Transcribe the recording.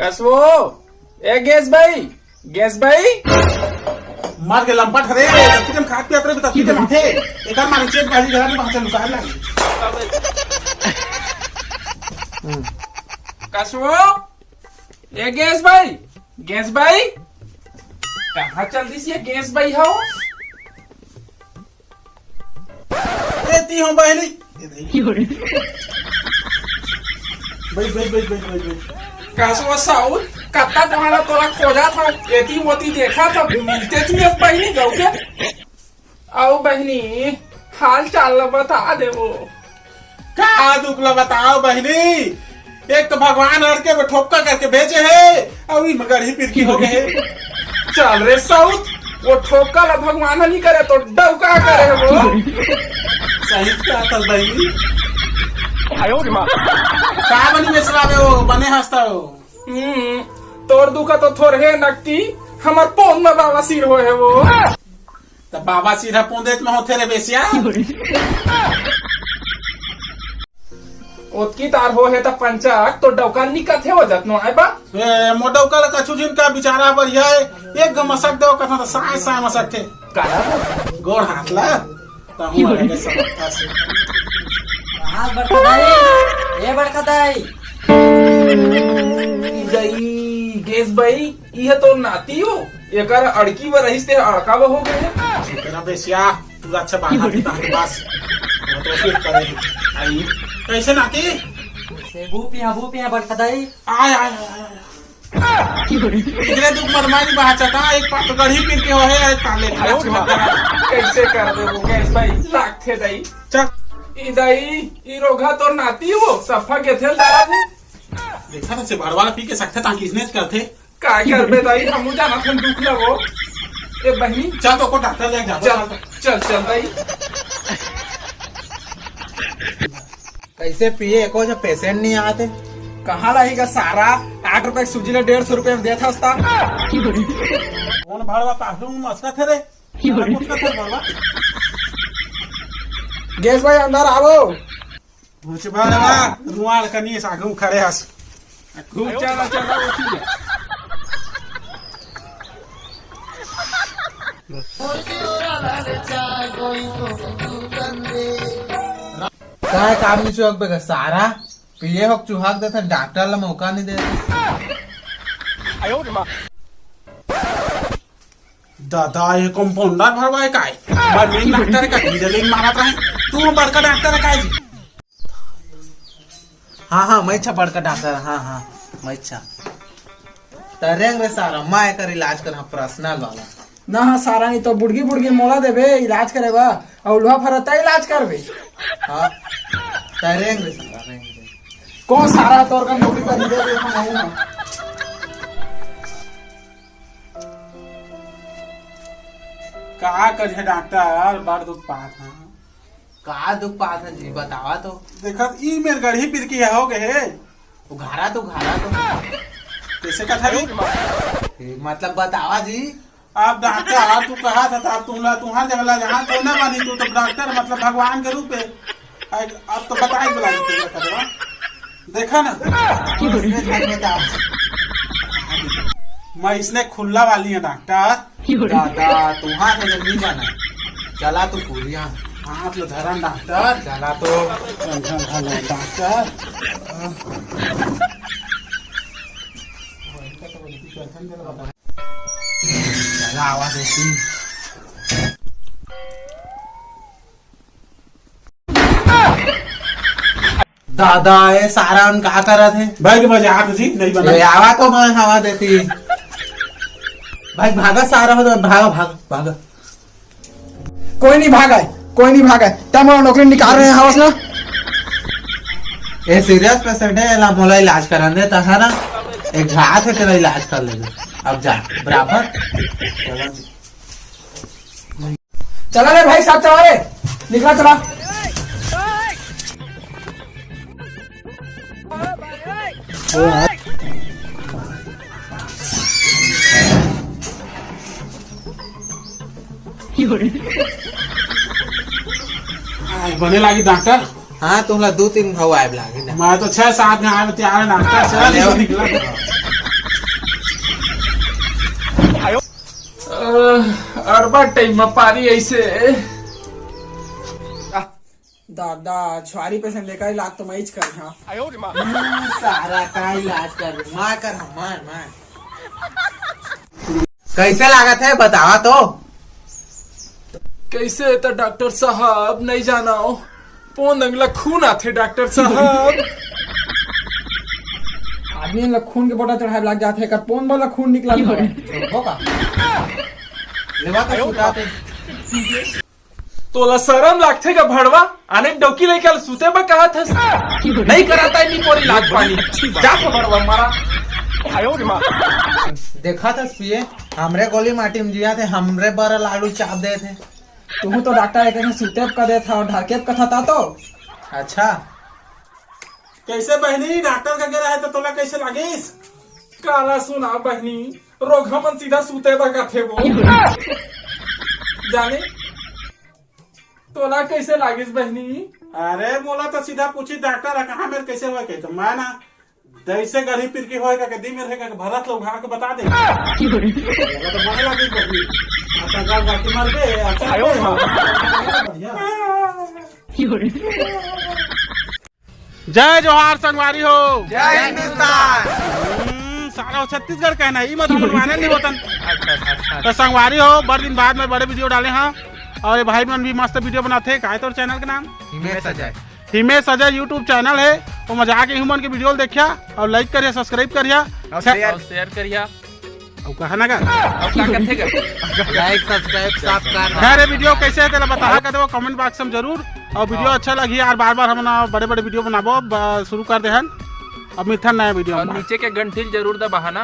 कसवो ए gas भाई मार के लंपट हरे तुम खात पे अतरे तकी के माथे एकर मारे चेक बाजी घर में पहुंचल लुका लागी कसवो ए गैस भाई कहाँ चल दी ये गैस भाई हो ए ती हो बहनी बैठ कसवो साउल कत्ता तुम्हारा तोरा खोजा था एती मोती देखा था मिलते थी अब बहनी गौ के आओ बहनी हाल चाल बता दे वो का दुखला बताओ बहनी एक तो भगवान हर के ठोपका करके भेजे है और ई मगर ही पिरकी हो गए चल रे साउथ वो ठोका ला भगवान नहीं करे तो डौका करे वो सही कहा था बहनी का बनी बेसरा में वो बने हंसता हो तोर दुखा तो थोड़े नकती हमार पौन में बाबा सिर हो है वो तो बाबा सीधा पोंदेत में होते रे बेसिया ओतकी तार हो है तो पंचाक तो डौका निकत है हो जतनो आए बा मोडो का कछु जिन का बिचारा बढ़िया है एक मसक दो कथा तो साए साए मसक थे काला गोड़ हाथ ला तो हम लगे समझता से हाँ बड़कदाई ए बड़कदाई गैस भाई ये तो नाती हो एकर अड़की व रहीस ते अड़का व हो गए तेरा बेसिया तू अच्छा बात आती ताके पास वो तो फिर करे आई कैसे नाती से भूपिया बड़कदाई आय आय आय इधरे दुख मरमारी बाहर चटा एक पात गढ़ी पीर के हो है एक पाले कैसे कर दे वो गैस भाई लाख थे दई चक इदाई ई रोगा तो नाती हो सफा के थे डाला थे देखा ना से भड़वाला पी के सकते ताकि इसने करते का कर बे दाई हम जाना थन दुख लगो ए बहनी चल तो को डॉक्टर ले जा चल दाई कैसे पिए को जब पेशेंट नहीं आते कहाँ रहेगा सारा 8 रुपए सूजी ने 150 रुपए में देता था कौन भड़वा पासू मस्का थे रे कुछ का थे भड़वा गैस भाई अंदर आओ मुझे भड़वा रुआल कनी सागू खड़े हस खूब चला उठी काय काम नहीं चौक पे सारा पिए हो चुहाक देता डॉक्टर ला मौका नहीं देता दादा ये कंपाउंडर भरवाए काय मैं मेन डॉक्टर का डीजलिंग मारत रहे तू बड़का डॉक्टर काय जी हाँ मैं अच्छा बड़का डॉक्टर हाँ मैं अच्छा तरेंग रे सारा मैं कर इलाज कर हाँ पर्सनल वाला ना हाँ सारा नहीं तो बुड़गी मोला देबे इलाज करेगा और लोहा फरता इलाज करबे हाँ तरेंग रे सारा रेंग रे कौन सारा तोर का नौकरी कर दे हम आऊंगा का करे डॉक्टर बड़ दुख पात हां का दुख पास है जी बतावा तो देखत ई मेर गढ़ी पिर की हो गए घारा तो कैसे का थारी मतलब बतावा जी आप डॉक्टर तू कहा था आप तुम्हारा जगह जहाँ तो ना बनी तू तो डॉक्टर मतलब भगवान के रूप में अब तो बता ही बुला देखा ना मैं इसने खुला वाली है डॉक्टर दादा तुम्हारा से जल्दी बना चला तो पूरी हाथ लो धरन डॉक्टर चला तो डॉक्टर चला आवाज ऐसी दादा ये सारा उन क्या कर रहे थे भाई बजे हाथ जी नहीं बना ये आवा तो मैं हवा देती भाई भागा सारा हो तो भागा कोई नहीं भागा तब नौकरी निकाल रहे हैं हाउस ना ये सीरियस पेशेंट है ना मोला इलाज करा देता है ना एक घात है तेरा इलाज कर लेगा अब जा बराबर चला रे भाई साहब चला रे निकला चला बने लगी डॉक्टर हाँ तुमला 2-3 भाव आए लागे ना मैं तो 6-7 में आए तैयार है डॉक्टर चल निकला अरबा टाइम में पारी ऐसे दादा छुआरी पेशेंट लेकर इलाज तो मैं ही कर हाँ सारा का इलाज कर मार कर मार मार। कैसे लागत है बतावा तो। कैसे तो डॉक्टर साहब नहीं जाना हो पोन अगला खून आते डॉक्टर साहब। आदमी ने खून के बोटा चढ़ाए लग जाते कर पोन वाला खून निकला होगा लेवा तो छुटाते। तोला शरम लागते का भड़वा आने डोकी लेकर सुते में कहा था नहीं कराता है नहीं कोई इलाज पानी जा तो भड़वा मारा। देखा था पिए हमरे गोली माटी में जिया थे हमरे बारा लाडू चाप दे थे। तू तो डॉक्टर एक सुतेब का दे था और ढाकेब का था तो अच्छा कैसे बहनी डॉक्टर का गिरा है तो तोला कैसे लागिस? काला सुना बहनी रोग हमन सीधा सूते बगा थे वो जाने तोला कैसे लागिस बहनी। अरे मोला तो सीधा पूछी डॉक्टर है कहाँ मेरे कैसे हुआ के तो मैं ना जैसे गरीब पीर की होएगा कि दी मेरे का भरत लोग उठा के बता दे तो बोले लगी बहनी अच्छा गाल बाकी मर गए जय जोहार संगवारी हो जय हिंदुस्तान। सारा छत्तीसगढ़ कहना ही मत माने नहीं होता। तो संगवारी हो बड़े दिन बाद में बड़े वीडियो डाले हाँ और ये भाई मन भी मस्त वीडियो बनाते का है तो चैनल का नाम हिमेश अजय यूट्यूब चैनल है वो मजाक ह्यूमन के वीडियो देखिया और लाइक करिए सब्सक्राइब करिए और शेयर करिया और कहना का लाइक सब्सक्राइब खैर ये वीडियो कैसे है तेरा बता कर दो कमेंट बॉक्स में जरूर और वीडियो अच्छा लगी यार बार बार हम बड़े बड़े वीडियो बनाबो शुरू कर दे हन अब मिथन नया वीडियो नीचे के घंटिल जरूर दबाना।